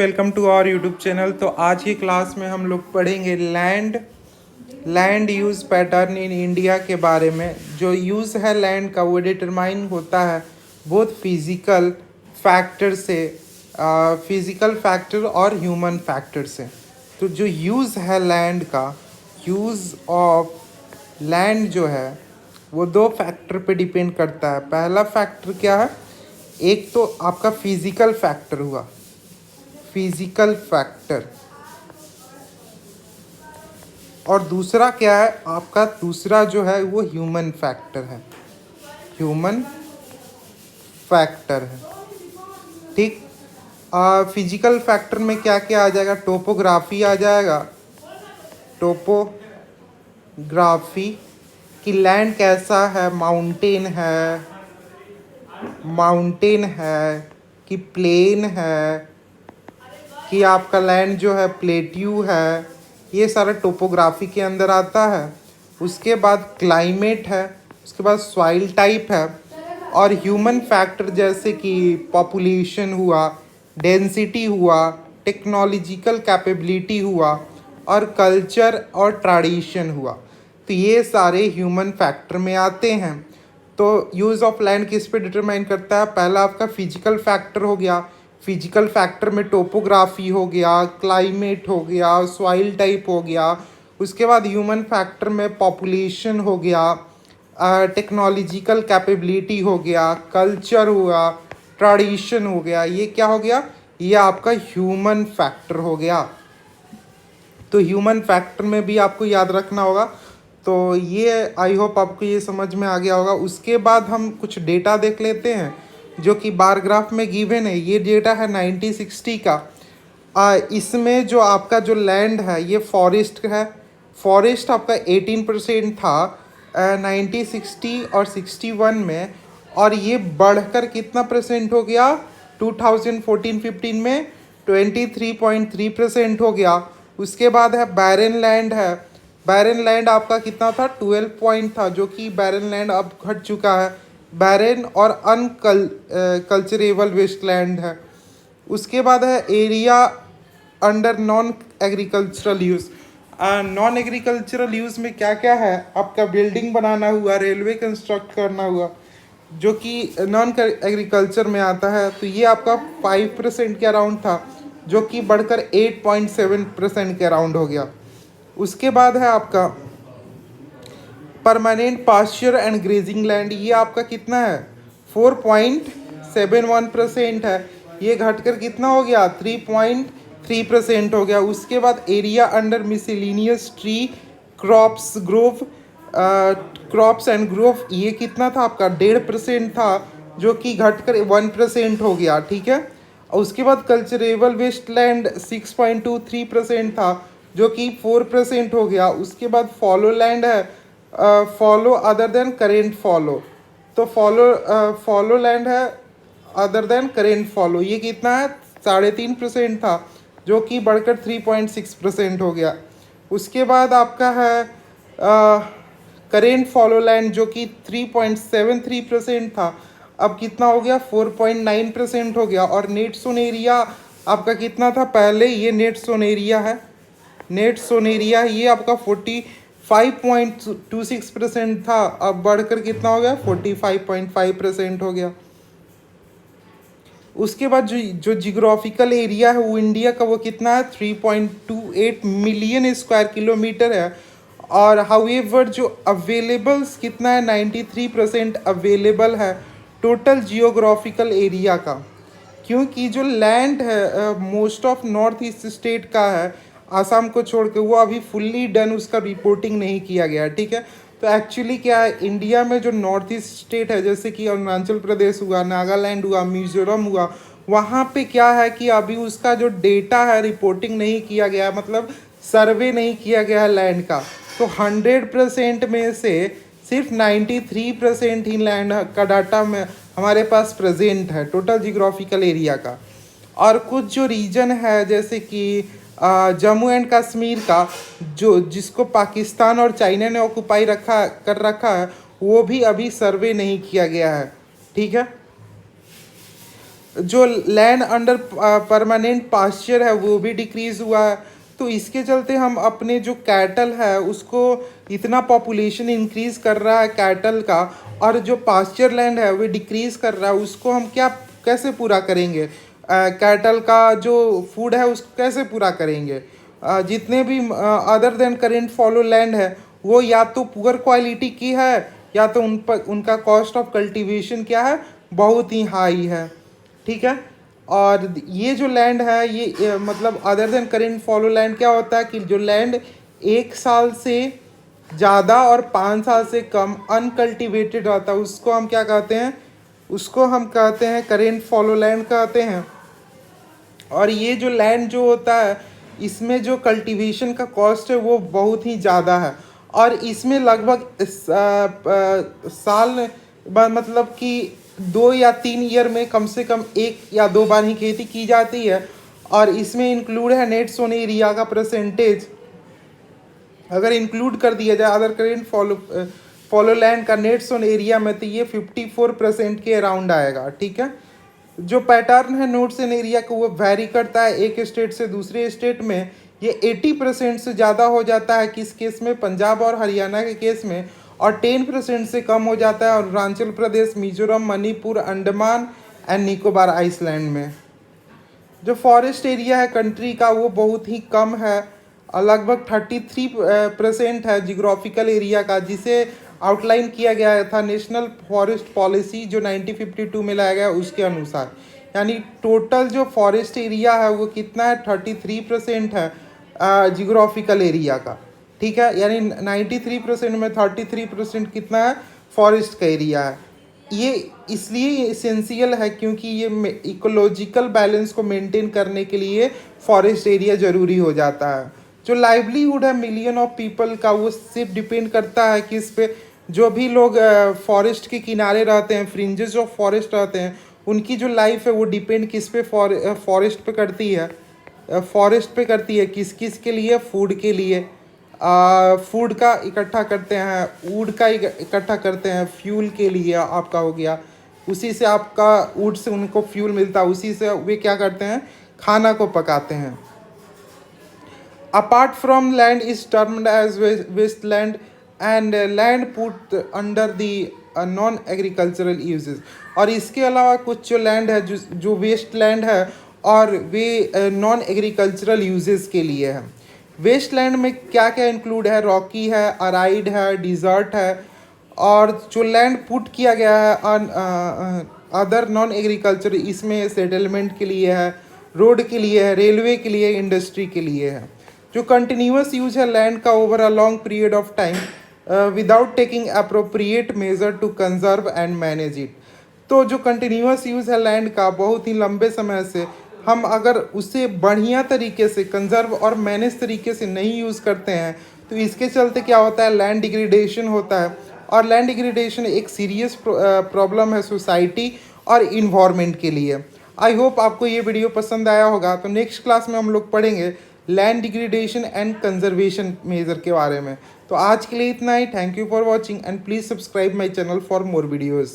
Welcome to our YouTube channel. तो आज की क्लास में हम लोग पढ़ेंगे land use pattern in India के बारे में। जो यूज़ है लैंड का वो डिटरमाइन होता है बहुत फिज़िकल फैक्टर से, फिज़िकल फैक्टर और ह्यूमन फैक्टर से। तो जो यूज़ है लैंड का, यूज़ ऑफ लैंड जो है वो दो फैक्टर पे डिपेंड करता है। पहला फैक्टर क्या है? एक तो आपका फिज़िकल फैक्टर हुआ, फिजिकल फैक्टर, और दूसरा क्या है आपका? दूसरा जो है वो ह्यूमन फैक्टर है, ह्यूमन फैक्टर है। ठीक। फिजिकल फैक्टर में क्या क्या आ जाएगा? टोपोग्राफी आ जाएगा, टोपोग्राफी कि लैंड कैसा है, माउंटेन है कि प्लेन है, कि आपका लैंड जो है प्लेट्यू है, ये सारा टोपोग्राफी के अंदर आता है। उसके बाद क्लाइमेट है, उसके बाद सॉइल टाइप है, और ह्यूमन फैक्टर जैसे कि पॉपुलेशन हुआ, डेंसिटी हुआ, टेक्नोलॉजिकल कैपेबिलिटी हुआ, और कल्चर और ट्रेडिशन हुआ। तो ये सारे ह्यूमन फैक्टर में आते हैं। तो यूज़ ऑफ लैंड किस पे डिटरमाइन करता है? पहला आपका फिजिकल फैक्टर हो गया, फिजिकल फैक्टर में टोपोग्राफी हो गया, क्लाइमेट हो गया, सॉइल टाइप हो गया। उसके बाद ह्यूमन फैक्टर में पॉपुलेशन हो गया, टेक्नोलॉजिकल कैपेबिलिटी हो गया, कल्चर हुआ, ट्रेडिशन हो गया। ये क्या हो गया? ये आपका ह्यूमन फैक्टर हो गया। तो ह्यूमन फैक्टर में भी आपको याद रखना होगा। तो ये आई होप आपको ये समझ में आ गया होगा। उसके बाद हम कुछ डेटा देख लेते हैं जो कि बार ग्राफ में गिवन है। ये डेटा है 1960 का। इसमें जो आपका जो लैंड है ये फॉरेस्ट है। फॉरेस्ट आपका 18% था 1960 और 61 में, और ये बढ़कर कितना परसेंट हो गया 2014-15 में? 23.3% हो गया। उसके बाद है बैरन लैंड है। बैरन लैंड आपका कितना था? 12 पॉइंट था, जो कि बैरन लैंड अब घट चुका है। बैरन और कल्चरेबल वेस्टलैंड है। उसके बाद है area under non agricultural use. Non agricultural use में क्या क्या है? आपका बिल्डिंग बनाना हुआ, रेलवे कंस्ट्रक्ट करना हुआ, जो कि नॉन एग्रीकल्चर में आता है। तो ये आपका 5% के अराउंड था, जो कि बढ़कर 8.7% के अराउंड हो गया। उसके बाद है आपका permanent pasture and grazing land. ये आपका कितना है? 4.71% है। ये घटकर कितना हो गया? 3.3% हो गया। उसके बाद area under miscellaneous tree crops and Grove, ये कितना था आपका? 1.5% था, जो कि घटकर 1% हो गया। ठीक है। और उसके बाद कल्चरेबल वेस्टलैंड 6.23% था, जो कि 4% हो गया। उसके बाद फॉलो लैंड है, follow other than current follow. तो फॉलो लैंड है अदर देन करेंट फॉलो, ये कितना है? 3.5% था, जो कि बढ़कर 3.6% हो गया। उसके बाद आपका है करेंट फॉलो लैंड, जो कि 3.73% था, अब कितना हो गया? 4.9% हो गया। और नेट सोन एरिया आपका कितना था पहले? ये नेट सोन एरिया है, नेट सोन एरिया ये आपका 45.26% था, अब बढ़कर कितना हो गया? 45.5% हो गया। उसके बाद जो जियोग्राफिकल एरिया है वो इंडिया का वो कितना है? 3.28 मिलियन स्क्वायर किलोमीटर है। और हाउएवर जो अवेलेबल्स कितना है? 93% अवेलेबल है टोटल जियोग्राफिकल एरिया का। क्योंकि जो लैंड है most of north east state का है, आसाम को छोड़ के, वो अभी फुल्ली डन, उसका रिपोर्टिंग नहीं किया गया। ठीक है। तो एक्चुअली क्या है, इंडिया में जो नॉर्थ ईस्ट स्टेट है, जैसे कि अरुणाचल प्रदेश हुआ, नागालैंड हुआ, मिजोरम हुआ, वहाँ पे क्या है कि अभी उसका जो डेटा है रिपोर्टिंग नहीं किया गया, मतलब सर्वे नहीं किया गया है लैंड का। तो 100% में से सिर्फ 93% ही लैंड का डाटा में हमारे पास प्रेजेंट है टोटल जियोग्राफिकल एरिया का। और कुछ जो रीजन है जैसे कि जम्मू एंड कश्मीर का, जो जिसको पाकिस्तान और चाइना ने ऑक्युपाई कर रखा है, वो भी अभी सर्वे नहीं किया गया है। ठीक है। जो लैंड अंडर परमानेंट पास्चर है वो भी डिक्रीज़ हुआ है। तो इसके चलते हम अपने जो कैटल है उसको इतना पॉपुलेशन इंक्रीज़ कर रहा है कैटल का, और जो पास्चर लैंड है वो डिक्रीज़ कर रहा है, उसको हम क्या कैसे पूरा करेंगे? कैटल का जो फूड है उसको कैसे पूरा करेंगे? जितने भी other than current follow land है वो या तो पुअर क्वालिटी की है, या तो उन पर उनका कॉस्ट ऑफ कल्टीवेशन क्या है, बहुत ही हाई है। ठीक है। और ये जो लैंड है ये मतलब other than current follow land क्या होता है कि जो लैंड 1 साल से ज़्यादा और 5 साल से कम अनकल्टिवेटेड रहता है उसको हम क्या कहते हैं, उसको हम कहते हैं करेंट फॉलो लैंड कहते हैं। और ये जो लैंड जो होता है इसमें जो कल्टीवेशन का कॉस्ट है वो बहुत ही ज़्यादा है, और इसमें लगभग साल मतलब कि 2 या 3 ईयर में कम से कम 1 या 2 बार ही खेती की जाती है। और इसमें इंक्लूड है नेट सोन एरिया का परसेंटेज, अगर इंक्लूड कर दिया जाए अदर करेंट फॉलो लैंड का नेट सोन एरिया में तो ये 54% के अराउंड आएगा। ठीक है। जो पैटर्न है नोट्स इन एरिया को वो वैरी करता है एक स्टेट से दूसरे स्टेट में। ये 80% से ज़्यादा हो जाता है किस केस में, पंजाब और हरियाणा के केस में, और 10% से कम हो जाता है अरुणाचल प्रदेश, मिजोरम, मणिपुर, अंडमान एंड निकोबार आइसलैंड में। जो फॉरेस्ट एरिया है कंट्री का वो बहुत ही कम है, लगभग 33% है जियोग्राफिकल एरिया का, जिसे आउटलाइन किया गया था नेशनल फॉरेस्ट पॉलिसी जो 1952 में लाया गया उसके अनुसार। यानी टोटल जो फॉरेस्ट एरिया है वो कितना है, 33% है जियोग्राफिकल एरिया का। ठीक है। यानी 93% में 33% कितना है, फॉरेस्ट का एरिया है। ये इसलिए इसेंशियल है क्योंकि ये इकोलॉजिकल बैलेंस को मेंटेन करने के लिए फॉरेस्ट एरिया ज़रूरी हो जाता है। जो लाइवलीहुड है मिलियन ऑफ पीपल का वो सिर्फ डिपेंड करता है किस पे, जो भी लोग फॉरेस्ट के किनारे रहते हैं, फ्रिंजेस ऑफ फॉरेस्ट रहते हैं, उनकी जो लाइफ है वो डिपेंड किस पे, फॉरेस्ट पे करती है। फॉरेस्ट पे करती है किस किस के लिए, फूड के लिए। फूड का इकट्ठा करते हैं, वुड का इकट्ठा करते हैं, फ्यूल के लिए आपका हो गया, उसी से आपका वुड से उनको फ्यूल मिलता है, उसी से वे क्या करते हैं, खाना को पकाते हैं। Apart from land is termed as waste land and land put under the non agricultural uses. और इसके अलावा कुछ जो लैंड है जो वेस्ट लैंड है और वे नॉन एग्रीकल्चरल यूजेस के लिए है। वेस्ट लैंड में क्या क्या इंक्लूड है, रॉकी है, अराइड है, डिज़र्ट है, और जो लैंड पुट किया गया है अदर नॉन एग्रीकल्चर, इसमें सेटलमेंट के लिए है, रोड के लिए है, रेलवे के लिए, इंडस्ट्री के लिए है। जो कंटिन्यूस यूज है लैंड का over a long period of time without taking appropriate measure to conserve and manage it. तो जो कंटिन्यूस यूज़ है लैंड का बहुत ही लंबे समय से, हम अगर उसे बढ़िया तरीके से कंजर्व और मैनेज तरीके से नहीं यूज़ करते हैं तो इसके चलते क्या होता है, लैंड डिग्रेडेशन होता है। और लैंड डिग्रेडेशन एक सीरियस प्रॉब्लम है सोसाइटी और इन्वायरमेंट के लिए। आई होप आपको ये वीडियो पसंद आया होगा। तो नेक्स्ट क्लास में हम लोग पढ़ेंगे land degradation and conservation measure के बारे में। तो आज के लिए इतना ही। Thank you for watching and please subscribe my channel for more videos.